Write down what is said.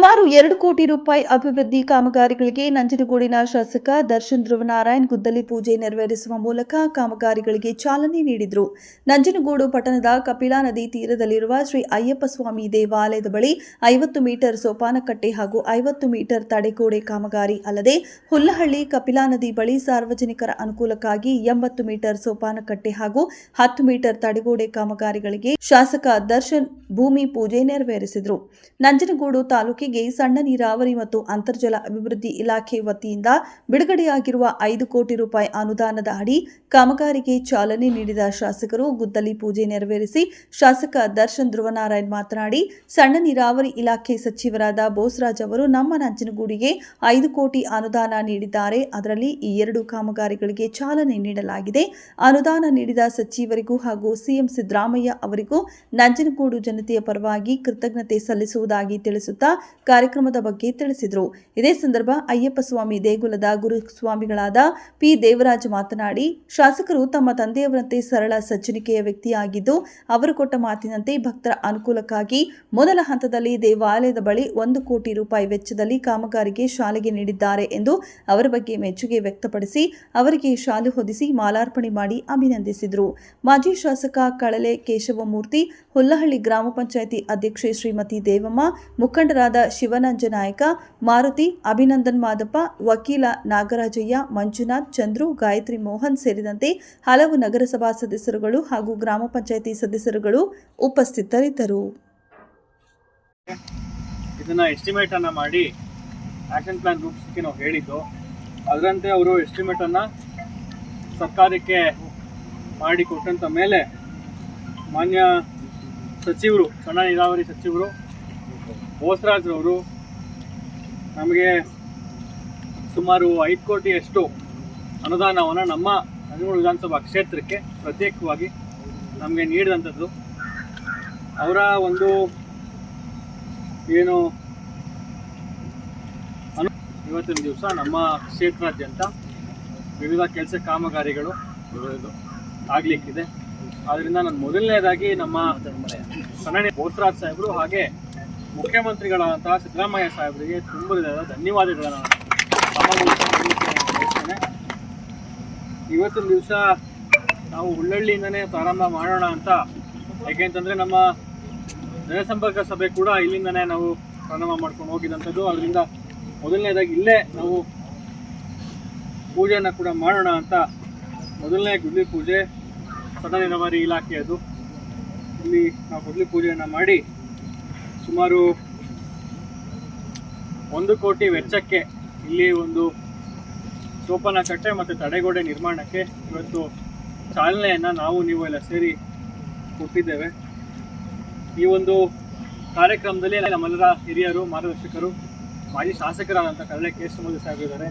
ಸುಮಾರು 2 ಕೋಟಿ ರೂಪಾಯಿ ಅಭಿವೃದ್ಧಿ ಕಾಮಗಾರಿಗಳಿಗೆ ನಂಜನಗೂಡಿನ ಶಾಸಕ ದರ್ಶನ್ ಧ್ರುವನಾರಾಯಣ್ ಗುದ್ದಲಿ ಪೂಜೆ ನೆರವೇರಿಸುವ ಮೂಲಕ ಕಾಮಗಾರಿಗಳಿಗೆ ಚಾಲನೆ ನೀಡಿದರು. ನಂಜನಗೂಡು ಪಟ್ಟಣದ ಕಪಿಲಾ ನದಿ ತೀರದಲ್ಲಿರುವ ಶ್ರೀ ಅಯ್ಯಪ್ಪ ಸ್ವಾಮಿ ದೇವಾಲಯದ ಬಳಿ 50 ಮೀಟರ್ ಸೋಪಾನಕಟ್ಟೆ ಹಾಗೂ 50 ಮೀಟರ್ ತಡೆಗೋಡೆ ಕಾಮಗಾರಿ ಅಲ್ಲದೆ ಹುಲ್ಲಹಳ್ಳಿ ಕಪಿಲಾ ನದಿ ಬಳಿ ಸಾರ್ವಜನಿಕರ ಅನುಕೂಲಕ್ಕಾಗಿ 80 ಮೀಟರ್ ಸೋಪಾನಕಟ್ಟೆ ಹಾಗೂ 10 ಮೀಟರ್ ತಡೆಗೋಡೆ ಕಾಮಗಾರಿಗಳಿಗೆ ಶಾಸಕ ದರ್ಶನ್ ಭೂಮಿ ಪೂಜೆ ನೆರವೇರಿಸಿದರು. ನಂಜನಗೂಡು ತಾಲೂಕಿಗೆ ಸಣ್ಣ ನೀರಾವರಿ ಮತ್ತು ಅಂತರ್ಜಲ ಅಭಿವೃದ್ಧಿ ಇಲಾಖೆ ವತಿಯಿಂದ ಬಿಡುಗಡೆಯಾಗಿರುವ 5 ಕೋಟಿ ರೂಪಾಯಿ ಅನುದಾನದ ಅಡಿ ಕಾಮಗಾರಿಗೆ ಚಾಲನೆ ನೀಡಿದ ಶಾಸಕರು ಗುದ್ದಲಿ ಪೂಜೆ ನೆರವೇರಿಸಿ ಶಾಸಕ ದರ್ಶನ್ ಧ್ರುವನಾರಾಯಣ್ ಮಾತನಾಡಿ, ಸಣ್ಣ ನೀರಾವರಿ ಇಲಾಖೆ ಸಚಿವರಾದ ಬೋಸರಾಜ್ ಅವರು ನಮ್ಮ ನಂಜನಗೂಡಿಗೆ 5 ಕೋಟಿ ಅನುದಾನ ನೀಡಿದ್ದಾರೆ. ಅದರಲ್ಲಿ ಈ 2 ಕಾಮಗಾರಿಗಳಿಗೆ ಚಾಲನೆ ನೀಡಲಾಗಿದೆ. ಅನುದಾನ ನೀಡಿದ ಸಚಿವರಿಗೂ ಹಾಗೂ ಸಿಎಂ ಸಿದ್ದರಾಮಯ್ಯ ಅವರಿಗೂ ನಂಜನಗೂಡು ಜನತೆಯ ಪರವಾಗಿ ಕೃತಜ್ಞತೆ ಸಲ್ಲಿಸುವುದಾಗಿ ತಿಳಿಸುತ್ತಾ ಕಾರ್ಯಕ್ರಮದ ಬಗ್ಗೆ ತಿಳಿಸಿದರು. ಇದೇ ಸಂದರ್ಭ ಅಯ್ಯಪ್ಪ ಸ್ವಾಮಿ ದೇಗುಲದ ಗುರುಸ್ವಾಮಿಗಳಾದ ಪಿ ದೇವರಾಜ್ ಮಾತನಾಡಿ, ಶಾಸಕರು ತಮ್ಮ ತಂದೆಯವರಂತೆ ಸರಳ ಸಜ್ಜನಿಕೆಯ ವ್ಯಕ್ತಿಯಾಗಿದ್ದು, ಅವರು ಕೊಟ್ಟ ಮಾತಿನಂತೆ ಭಕ್ತರ ಅನುಕೂಲಕ್ಕಾಗಿ ಮೊದಲ ಹಂತದಲ್ಲಿ ದೇವಾಲಯದ ಬಳಿ 1 ಕೋಟಿ ರೂಪಾಯಿ ವೆಚ್ಚದಲ್ಲಿ ಕಾಮಗಾರಿಗೆ ಶಾಲೆಗೆ ನೀಡಿದ್ದಾರೆ ಎಂದು ಅವರ ಬಗ್ಗೆ ಮೆಚ್ಚುಗೆ ವ್ಯಕ್ತಪಡಿಸಿ ಅವರಿಗೆ ಶಾಲು ಹೊದಿಸಿ ಮಾಲಾರ್ಪಣೆ ಮಾಡಿ ಅಭಿನಂದಿಸಿದರು. ಮಾಜಿ ಶಾಸಕ ಕಳಲೆ ಕೇಶವಮೂರ್ತಿ, ಹುಲ್ಲಹಳ್ಳಿ ಗ್ರಾಮ ಪಂಚಾಯಿತಿ ಅಧ್ಯಕ್ಷೆ ಶ್ರೀಮತಿ ದೇವಮ್ಮ, ಮುಖಂಡರಾದ ಶಿವನಂಜನಾಯಕ, ಮಾರುತಿ, ಅಭಿನಂದನ್ ಮಾದಪ್ಪ, ವಕೀಲ ನಾಗರಾಜಯ್ಯ, ಮಂಜುನಾಥ್, ಚಂದ್ರು, ಗಾಯತ್ರಿ ಮೋಹನ್ ಸೇರಿದಂತೆ ಹಲವು ನಗರಸಭಾ ಸದಸ್ಯರುಗಳು ಹಾಗೂ ಗ್ರಾಮ ಪಂಚಾಯಿತಿ ಸದಸ್ಯರುಗಳು ಉಪಸ್ಥಿತರಿದ್ದರು. ಇದನ್ನ ಎಸ್ಟಿಮೇಟ್ ಅನ್ನ ಮಾಡಿ ಆಕ್ಷನ್ ಪ್ಲಾನ್ ರೂಪಿಸಕ್ಕೆ ನಾವು ಹೇಳಿದ್ದು, ಅದರಂತೆ ಅವರು ಎಸ್ಟಿಮೇಟ್ ಅನ್ನ ಸರ್ಕಾರಕ್ಕೆ ಮಾಡಿ ಕೊಟ್ಟಂತ ಮೇಲೆ ಮಾನ್ಯ ಸಚಿವರು, ಸಣ್ಣ ನೀರಾವರಿ ಸಚಿವರು ಬೋಸರಾಜ್ ಅವರು ನಮಗೆ ಸುಮಾರು 5 ಕೋಟಿಯಷ್ಟು ಅನುದಾನವನ್ನು ನಮ್ಮ ನಂಜನಗೂಡು ವಿಧಾನಸಭಾ ಕ್ಷೇತ್ರಕ್ಕೆ ಪ್ರತ್ಯೇಕವಾಗಿ ನಮಗೆ ನೀಡಿದಂಥದ್ದು. ಅವರ ಒಂದು ಏನು ಇವತ್ತಿನ ದಿವಸ ನಮ್ಮ ಕ್ಷೇತ್ರಾದ್ಯಂತ ವಿವಿಧ ಕೆಲಸ ಕಾಮಗಾರಿಗಳು ಆಗಲಿಕ್ಕಿದೆ. ಆದ್ದರಿಂದ ನಾನು ಮೊದಲನೇದಾಗಿ ನಮ್ಮ ಸನ್ಮಾನ್ಯ ಬೋಸರಾಜ್ ಸಾಹೇಬರು ಹಾಗೆ ಮುಖ್ಯಮಂತ್ರಿಗಳಾದಂತಹ ಸಿದ್ದರಾಮಯ್ಯ ಸಾಹೇಬರಿಗೆ ತುಂಬ ಧನ್ಯವಾದಗಳನ್ನು ಬಯಸ್ತೇನೆ. ಇವತ್ತಿನ ದಿವಸ ನಾವು ಹುಲ್ಲಹಳ್ಳಿಯಿಂದನೇ ಪ್ರಾರಂಭ ಮಾಡೋಣ ಅಂತ, ಯಾಕೆಂತಂದರೆ ನಮ್ಮ ಜನಸಂಪರ್ಕ ಸಭೆ ಕೂಡ ಇಲ್ಲಿಂದನೇ ನಾವು ಪ್ರಾರಂಭ ಮಾಡ್ಕೊಂಡು ಹೋಗಿದಂಥದ್ದು. ಅದರಿಂದ ಮೊದಲನೇದಾಗಿ ಇಲ್ಲೇ ನಾವು ಪೂಜೆಯನ್ನು ಕೂಡ ಮಾಡೋಣ ಅಂತ ಮೊದಲನೇ ಗುದ್ದಲಿ ಪೂಜೆ ಸಣ್ಣ ನೀರಾವರಿ ಇಲಾಖೆಯದು. ಇಲ್ಲಿ ನಾವು ಗುದ್ದಲಿ ಪೂಜೆಯನ್ನು ಮಾಡಿ ಸುಮಾರು 1 ಕೋಟಿ ವೆಚ್ಚಕ್ಕೆ ಇಲ್ಲಿ ಒಂದು ಸೋಪಾನಕಟ್ಟೆ ಮತ್ತು ತಡೆಗೋಡೆ ನಿರ್ಮಾಣಕ್ಕೆ ಇವತ್ತು ಚಾಲನೆಯನ್ನು ನಾವು ನೀವು ಎಲ್ಲ ಸೇರಿ ಕೊಟ್ಟಿದ್ದೇವೆ. ಈ ಒಂದು ಕಾರ್ಯಕ್ರಮದಲ್ಲಿ ನಮ್ಮೆಲ್ಲರ ಹಿರಿಯರು, ಮಾರ್ಗದರ್ಶಕರು, ಮಾಜಿ ಶಾಸಕರಾದಂಥ ಕಳಲೆ ಕೇಶವಮೂರ್ತಿ ಸಾಹೇಬರು ಇದ್ದಾರೆ,